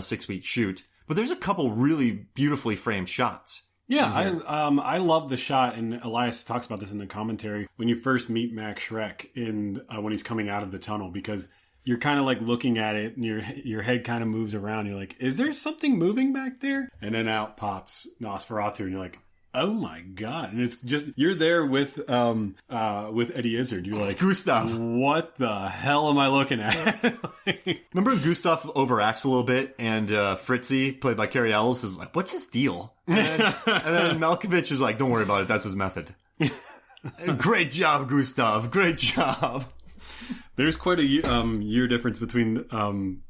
6-week shoot. But there's a couple really beautifully framed shots. Yeah, I love the shot, and Elias talks about this in the commentary, when you first meet Max Schreck when he's coming out of the tunnel, because you're kind of like looking at it and your head kind of moves around. You're like, is there something moving back there? And then out pops Nosferatu and you're like, oh my God. And it's just, you're there with Eddie Izzard. You're like, Gustav, what the hell am I looking at? Remember when Gustav overacts a little bit and Fritzy, played by Cary Ellis, is like, what's his deal? And then Malkovich is like, don't worry about it. That's his method. Great job, Gustav. Great job. There's quite a year difference between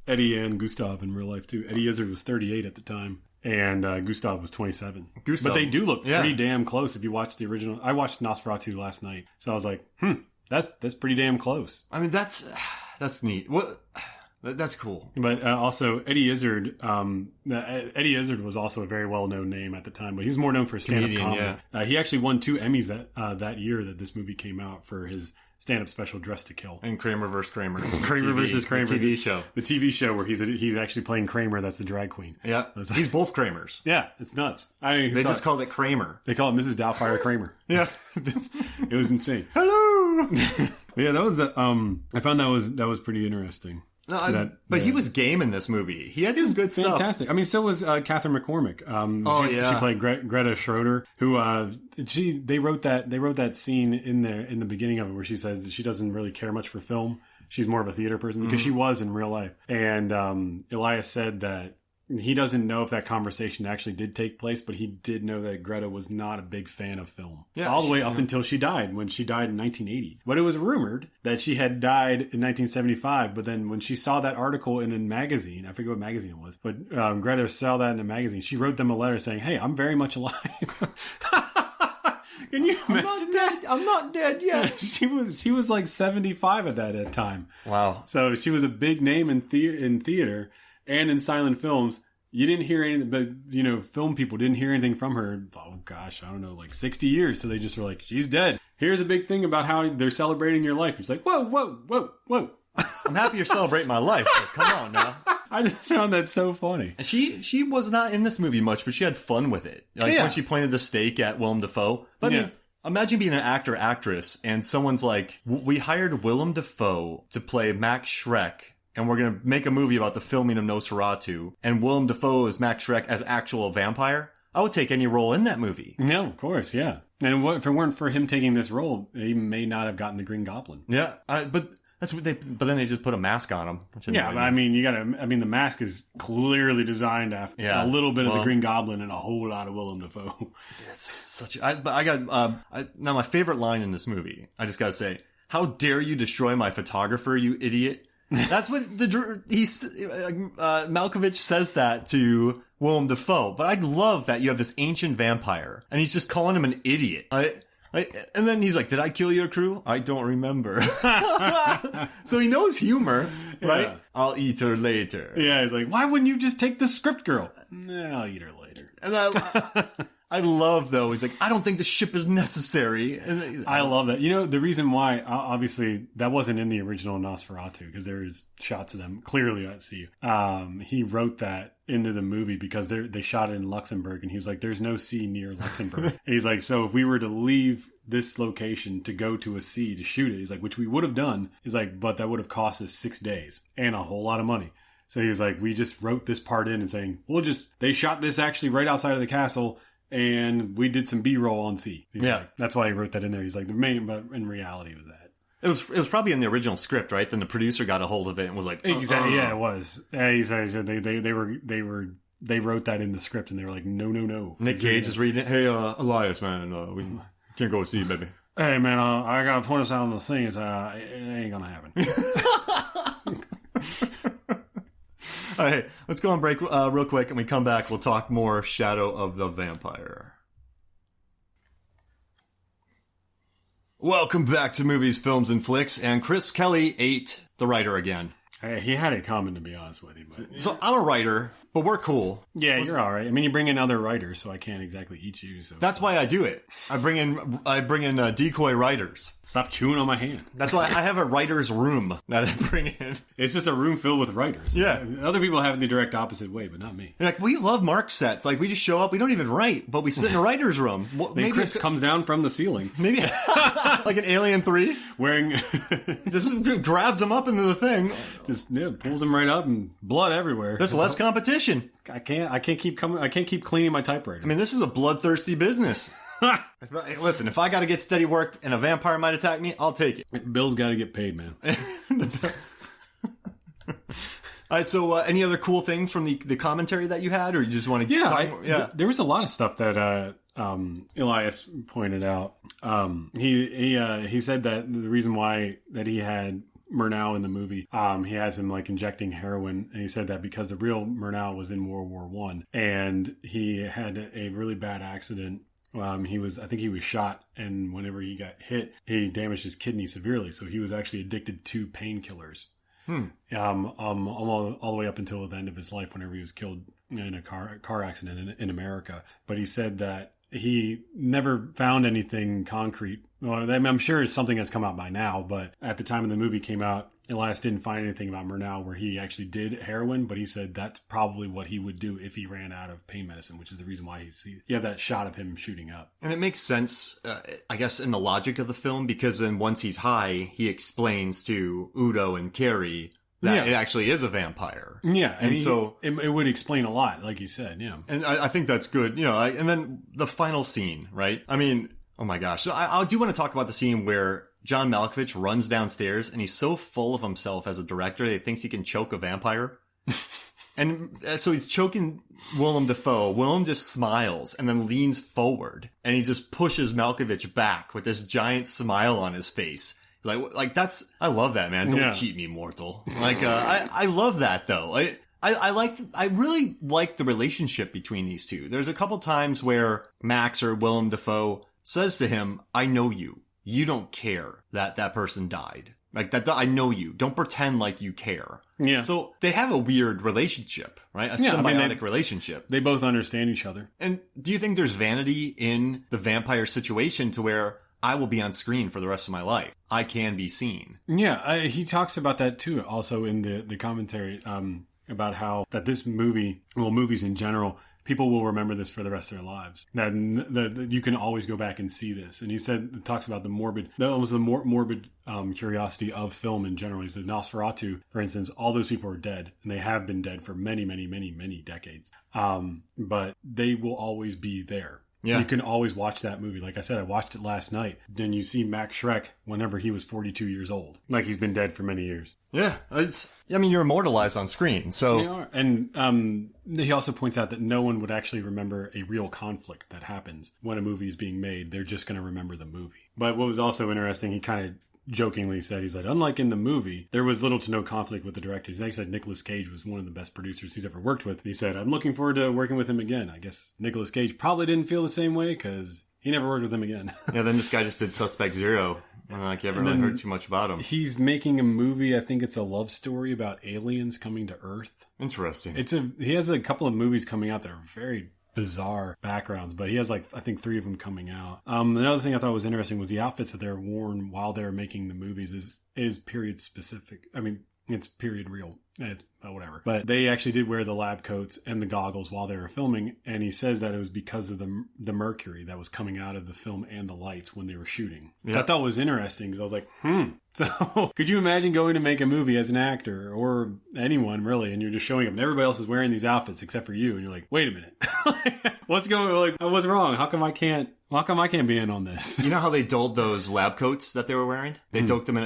Eddie and Gustav in real life, too. Eddie Izzard was 38 at the time, and Gustav was 27. But they do look pretty damn close if you watch the original. I watched Nosferatu last night, so I was like, that's pretty damn close. I mean, that's neat. That's cool. But also, Eddie Izzard was also a very well-known name at the time, but he was more known for stand-up comedy. Yeah. He actually won 2 Emmys that year that this movie came out for his stand-up special Dressed to Kill. And Kramer vs. Kramer. Kramer vs. Kramer. The TV show. The TV show where he's actually playing Kramer, that's the drag queen. Yeah. He's both Kramers. Yeah, it's nuts. They just called it Kramer. They call it Mrs. Doubtfire Kramer. Yeah. It was insane. Hello! Yeah, that was, I found that was pretty interesting. No, but he was game in this movie. He had some good stuff. Fantastic. I mean, so was Catherine McCormick. She played Greta Schroeder, who they wrote that scene in the beginning of it where she says that she doesn't really care much for film. She's more of a theater person because she was in real life. And Elias said that he doesn't know if that conversation actually did take place, but he did know that Greta was not a big fan of film. Yeah, all the way up until she died, when she died in 1980. But it was rumored that she had died in 1975, but then when she saw that article in a magazine, I forget what magazine it was, but Greta saw that in a magazine, she wrote them a letter saying, hey, I'm very much alive. Can you imagine? I'm not dead yet. She was like 75 at that time. Wow. So she was a big name in theater. And in silent films, you didn't hear anything, but, film people didn't hear anything from her. Oh, gosh, I don't know, like 60 years. So they just were like, she's dead. Here's a big thing about how they're celebrating your life. It's like, whoa, whoa, whoa, whoa. I'm happy you're celebrating my life, but come on now. I just found that so funny. She was not in this movie much, but she had fun with it. Like when she pointed the stake at Willem Dafoe. But I mean, imagine being an actor-actress and someone's like, we hired Willem Dafoe to play Max Schreck. And we're going to make a movie about the filming of Nosferatu. And Willem Dafoe is Max Schreck as actual vampire. I would take any role in that movie. No, of course, yeah. And if it weren't for him taking this role, he may not have gotten the Green Goblin. Yeah, but that's what but then they just put a mask on him. Yeah, but I mean, the mask is clearly designed after a little bit of the Green Goblin and a whole lot of Willem Dafoe. It's such. Now my favorite line in this movie. I just got to say, how dare you destroy my photographer, you idiot. That's what Malkovich says that to Willem Dafoe. But I love that you have this ancient vampire, and he's just calling him an idiot. And then he's like, did I kill your crew? I don't remember. So he knows humor, right? Yeah. I'll eat her later. Yeah, he's like, why wouldn't you just take the script girl? Nah, I'll eat her later. And I love, though, he's like, I don't think the ship is necessary. And I love that. The reason why, obviously, that wasn't in the original Nosferatu, because there is shots of them clearly at sea. He wrote that into the movie because they shot it in Luxembourg, and he was like, there's no sea near Luxembourg. And he's like, so if we were to leave this location to go to a sea to shoot it, he's like, which we would have done, he's like, but that would have cost us 6 days and a whole lot of money. So he was like, we just wrote this part in and saying, they shot this actually right outside of the castle, and we did some B-roll on sea. He's like, that's why he wrote that in there. He's like, the main, but in reality it was that. It was probably in the original script, right? Then the producer got a hold of it and was like, exactly, yeah, it was. He said they wrote that in the script, and they were like, no. Nick Cage is reading it. Hey, Elias, man, we can't go see, baby. Hey, man, I gotta point us out on the thing. It ain't gonna happen. All right, let's go on break real quick, and we come back, we'll talk more Shadow of the Vampire. Welcome back to Movies, Films, and Flicks, and Chris Kelly ate the writer again. He had it coming, to be honest with you. But So I'm a writer, But we're cool. Yeah, you're all right. I mean, you bring in other writers, so I can't exactly eat you. So that's why I do it. I bring in decoy writers. Stop chewing on my hand. That's why I have a writer's room that I bring in. It's just a room filled with writers. Yeah. Other people have it the direct opposite way, but not me. They're like, we love Mark sets. Like, we just show up. We don't even write, but we sit in a writer's room. Maybe Chris comes down from the ceiling. Maybe like an Alien 3. Wearing... just grabs them up into the thing. Just pulls them right up and blood everywhere. There's less competition. I can't keep cleaning my typewriter. I mean, this is a bloodthirsty business. Listen, if I got to get steady work and a vampire might attack me, I'll take it. Bill's got to get paid, man. All right, so any other cool thing from the commentary that you had, or you just want to there was a lot of stuff that Elias pointed out. He said that the reason why that he had Murnau in the movie, he has him like injecting heroin, and he said that because the real Murnau was in World War I, and he had a really bad accident. I think he was shot, and whenever he got hit, he damaged his kidney severely. So he was actually addicted to painkillers. All the way up until the end of his life, whenever he was killed in a car accident in America. But he said that he never found anything concrete. Well, I'm sure something has come out by now, but at the time of the movie came out, Elias didn't find anything about Murnau where he actually did heroin, but he said that's probably what he would do if he ran out of pain medicine, which is the reason why you have that shot of him shooting up. And it makes sense, I guess, in the logic of the film, because then once he's high, he explains to Udo and Carrie that it actually is a vampire. Yeah, and so it would explain a lot, like you said, yeah. And I think that's good, and then the final scene, right? I mean, oh my gosh. So I do want to talk about the scene where John Malkovich runs downstairs, and he's so full of himself as a director that he thinks he can choke a vampire. And so he's choking Willem Dafoe. Willem just smiles and then leans forward, and he just pushes Malkovich back with this giant smile on his face. Like that's, I love that, man. Don't cheat me, mortal. Like, I love that though. I really like the relationship between these two. There's a couple times where Max or Willem Dafoe says to him, I know you. You don't care that that person died. Like that, I know you. Don't pretend like you care. Yeah. So they have a weird relationship, right? A symbiotic relationship. They both understand each other. And do you think there's vanity in the vampire situation to where I will be on screen for the rest of my life? I can be seen. Yeah, he talks about that too. Also in the commentary, about how that this movie, well, movies in general, people will remember this for the rest of their lives. That you can always go back and see this. And he talks about the morbid curiosity of film in general. He says Nosferatu, for instance, all those people are dead, and they have been dead for many, many, many, many decades. But they will always be there. Yeah. You can always watch that movie. Like I said, I watched it last night. Then you see Max Schreck whenever he was 42 years old. Like he's been dead for many years. Yeah. You're immortalized on screen. So they are. And he also points out that no one would actually remember a real conflict that happens when a movie is being made. They're just going to remember the movie. But what was also interesting, he kind of jokingly said, he's like, unlike in the movie, there was little to no conflict with the directors. He said Nicolas Cage was one of the best producers he's ever worked with. And he said, I'm looking forward to working with him again. I guess Nicolas Cage probably didn't feel the same way because he never worked with him again. Yeah, then this guy just did Suspect Zero. And you haven't really heard too much about him. He's making a movie, I think it's a love story about aliens coming to Earth. Interesting. He has a couple of movies coming out that are very bizarre backgrounds, but he has I think 3 of them coming out. Another thing I thought was interesting was the outfits that they're worn while they're making the movies is period specific. I mean, it's period real. Whatever. But they actually did wear the lab coats and the goggles while they were filming, and he says that it was because of the mercury that was coming out of the film and the lights when they were shooting. Yep. I thought it was interesting because I was like, So, could you imagine going to make a movie as an actor or anyone really, and you're just showing up and everybody else is wearing these outfits except for you, and you're like, wait a minute. What's wrong? How come I can't be in on this? You know how they dulled those lab coats that they were wearing? They dunked them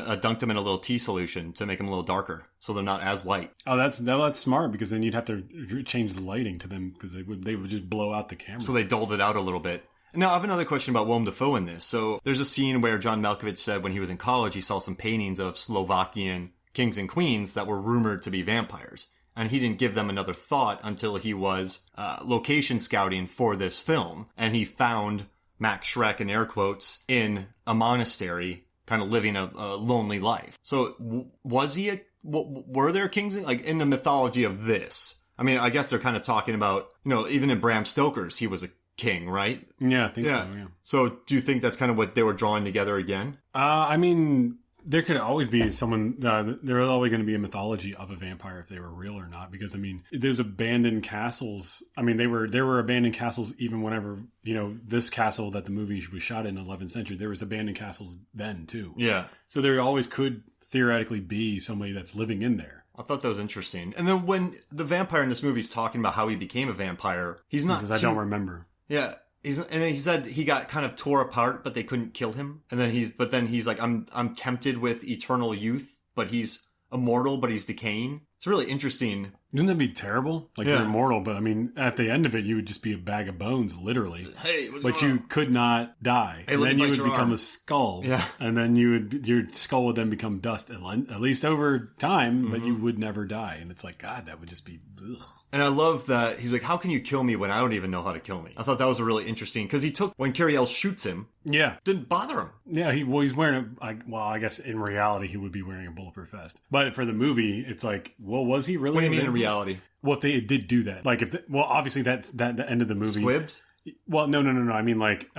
in a little tea solution to make them a little darker, so they're not as white. Oh, that's smart, because then you'd have to change the lighting to them because they would just blow out the camera. So they dulled it out a little bit. Now, I have another question about Willem Dafoe in this. So there's a scene where John Malkovich said when he was in college, he saw some paintings of Slovakian kings and queens that were rumored to be vampires. And he didn't give them another thought until he was location scouting for this film. And he found Max Schreck, in air quotes, in a monastery, kind of living a lonely life. So was he were there kings, like in the mythology of this? I mean, I guess they're kind of talking about, even in Bram Stoker's, he was a king, right? Yeah, I think so, yeah. So do you think that's kind of what they were drawing together again? I mean, there could always be someone, there's always going to be a mythology of a vampire if they were real or not. Because, I mean, there's abandoned castles. I mean, there were abandoned castles even whenever, this castle that the movie was shot in the 11th century, there was abandoned castles then, too. Yeah. So there always could theoretically be somebody that's living in there. I thought that was interesting. And then when the vampire in this movie is talking about how he became a vampire, he's not... Because I don't remember. Yeah. And he said he got kind of tore apart, but they couldn't kill him. And then he's like, I'm tempted with eternal youth, but he's immortal, but he's decaying. It's really interesting. Wouldn't that be terrible? Like, you're immortal, but I mean, at the end of it, you would just be a bag of bones, literally. Hey, but you could not die. Hey, and then you would become arm. A skull. Yeah. And then your skull would then become dust, at least over time, but you would never die. And it's like, God, that would just be... Ugh. And I love that he's like, how can you kill me when I don't even know how to kill me? I thought that was a really interesting, because when Carrie Ells shoots him, didn't bother him. Yeah, he's wearing I guess in reality he would be wearing a bulletproof vest. But for the movie, it's like, well, was he really? What do you mean in reality? Well, if they did do that, like obviously that's the end of the movie. Squibs? Well, no. I mean, like,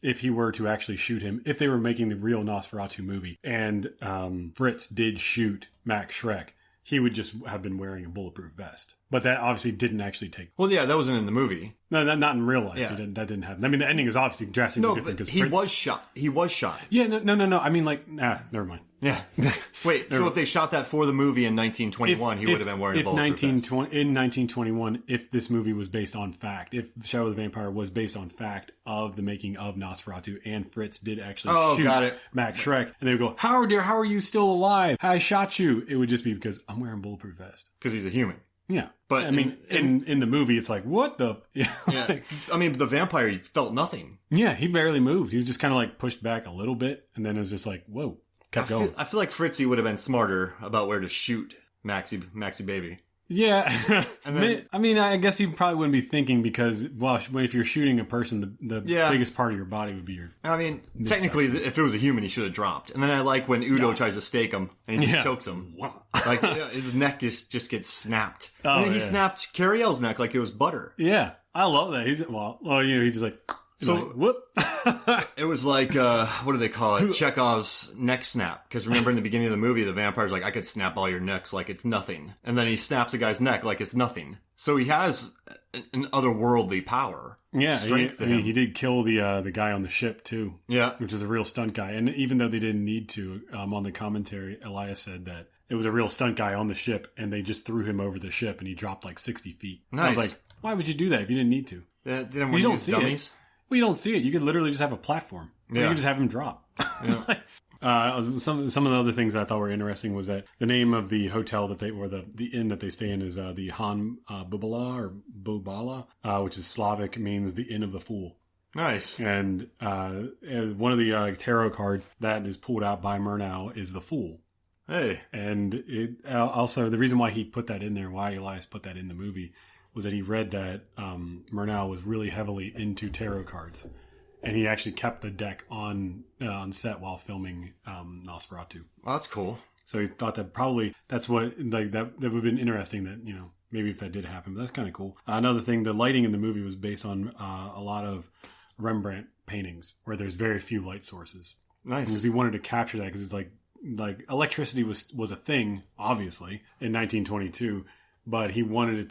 if he were to actually shoot him, if they were making the real Nosferatu movie, and Fritz did shoot Max Schreck, he would just have been wearing a bulletproof vest. But that obviously didn't actually take... Well, yeah, that wasn't in the movie. No, not in real life. Yeah. That didn't happen. I mean, the ending is obviously drastically different. Because he was shot. He was shot. Yeah, no. I mean, like, never mind. Yeah. Wait, so if they shot that for the movie in 1921, he would have been wearing a bulletproof vest. In 1921, if this movie was based on fact, if Shadow of the Vampire was based on fact of the making of Nosferatu, and Fritz did actually shoot Max Schreck, and they would go, Howard, dear, how are you still alive? I shot you. It would just be because I'm wearing a bulletproof vest. Because he's a human. Yeah. But I mean, in the movie, it's like, what the... Yeah. I mean, the vampire felt nothing. Yeah, he barely moved. He was just kind of like pushed back a little bit, and then it was just like, whoa, kept going. I feel like Fritzy would have been smarter about where to shoot Maxie Baby. Yeah. And then, I mean, I guess he probably wouldn't be thinking because, well, if you're shooting a person, the biggest part of your body would be your... I mean, technically, if it was a human, he should have dropped. And then I like when Udo tries to stake him, and he just chokes him. Like, his neck just gets snapped. And then he snapped Carrie Ells' neck like it was butter. Yeah. I love that. He's just like... So, like, whoop. It was like, what do they call it? Chekhov's neck snap. Because remember in the beginning of the movie, the vampire's like, I could snap all your necks like it's nothing. And then he snaps the guy's neck like it's nothing. So he has an otherworldly power. Yeah, he did kill the guy on the ship too. Yeah. Which is a real stunt guy. And even though they didn't need to, on the commentary, Elias said that it was a real stunt guy on the ship and they just threw him over the ship and he dropped like 60 feet. Nice. I was like, why would you do that if you didn't need to? They didn't want to use dummies. Well, you don't see it. You could literally just have a platform. Yeah. You could just have him drop. Yeah. Some of the other things I thought were interesting was that the name of the hotel that the inn that they stay in is the Han Bubala or Bubala, which is Slavic, means the Inn of the Fool. Nice. And one of the tarot cards that is pulled out by Murnau is the Fool. Hey. And it also the reason why he put that in there, why Elias put that in the movie, was that he read that Murnau was really heavily into tarot cards, and he actually kept the deck on set while filming Nosferatu. Well, that's cool. So he thought that probably that's what that would have been interesting. That maybe if that did happen, but that's kind of cool. Another thing, the lighting in the movie was based on a lot of Rembrandt paintings where there's very few light sources. Nice, because he wanted to capture that because it's like electricity was a thing obviously in 1922. But he wanted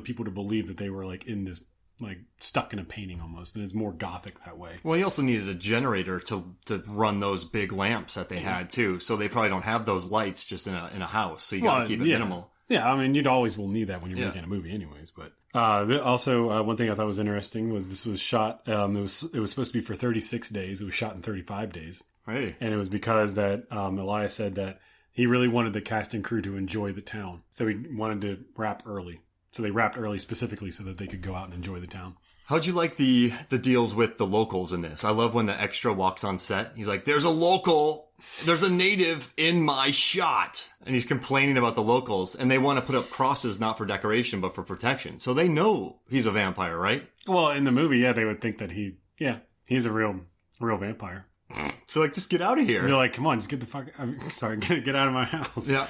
people to believe that they were like in this, like stuck in a painting almost, and it's more gothic that way. Well, he also needed a generator to run those big lamps that they had too, so they probably don't have those lights just in a house. So you got to keep it minimal. Yeah, I mean, you'd always will need that when you're making a movie, anyways. But also, one thing I thought was interesting was this was shot. It was supposed to be for 36 days. It was shot in 35 days. Hey, and it was because that Elias said that he really wanted the cast and crew to enjoy the town. So he wanted to wrap early. So they wrapped early specifically so that they could go out and enjoy the town. How'd you like the deals with the locals in this? I love when the extra walks on set. He's like, there's a native in my shot. And he's complaining about the locals. And they want to put up crosses not for decoration, but for protection. So they know he's a vampire, right? Well, in the movie, they would think that he's a real vampire. So just get out of here. They're like, come on, just get the fuck... get out of my house. Yeah.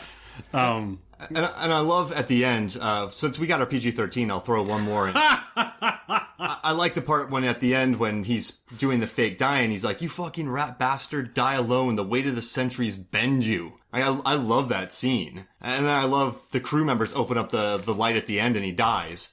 And I love at the end, since we got our PG-13, I'll throw one more in. I like the part when at the end when he's doing the fake dying, he's like, "You fucking rat bastard, die alone, the weight of the centuries bend you." I love that scene. And then I love the crew members open up the light at the end and he dies.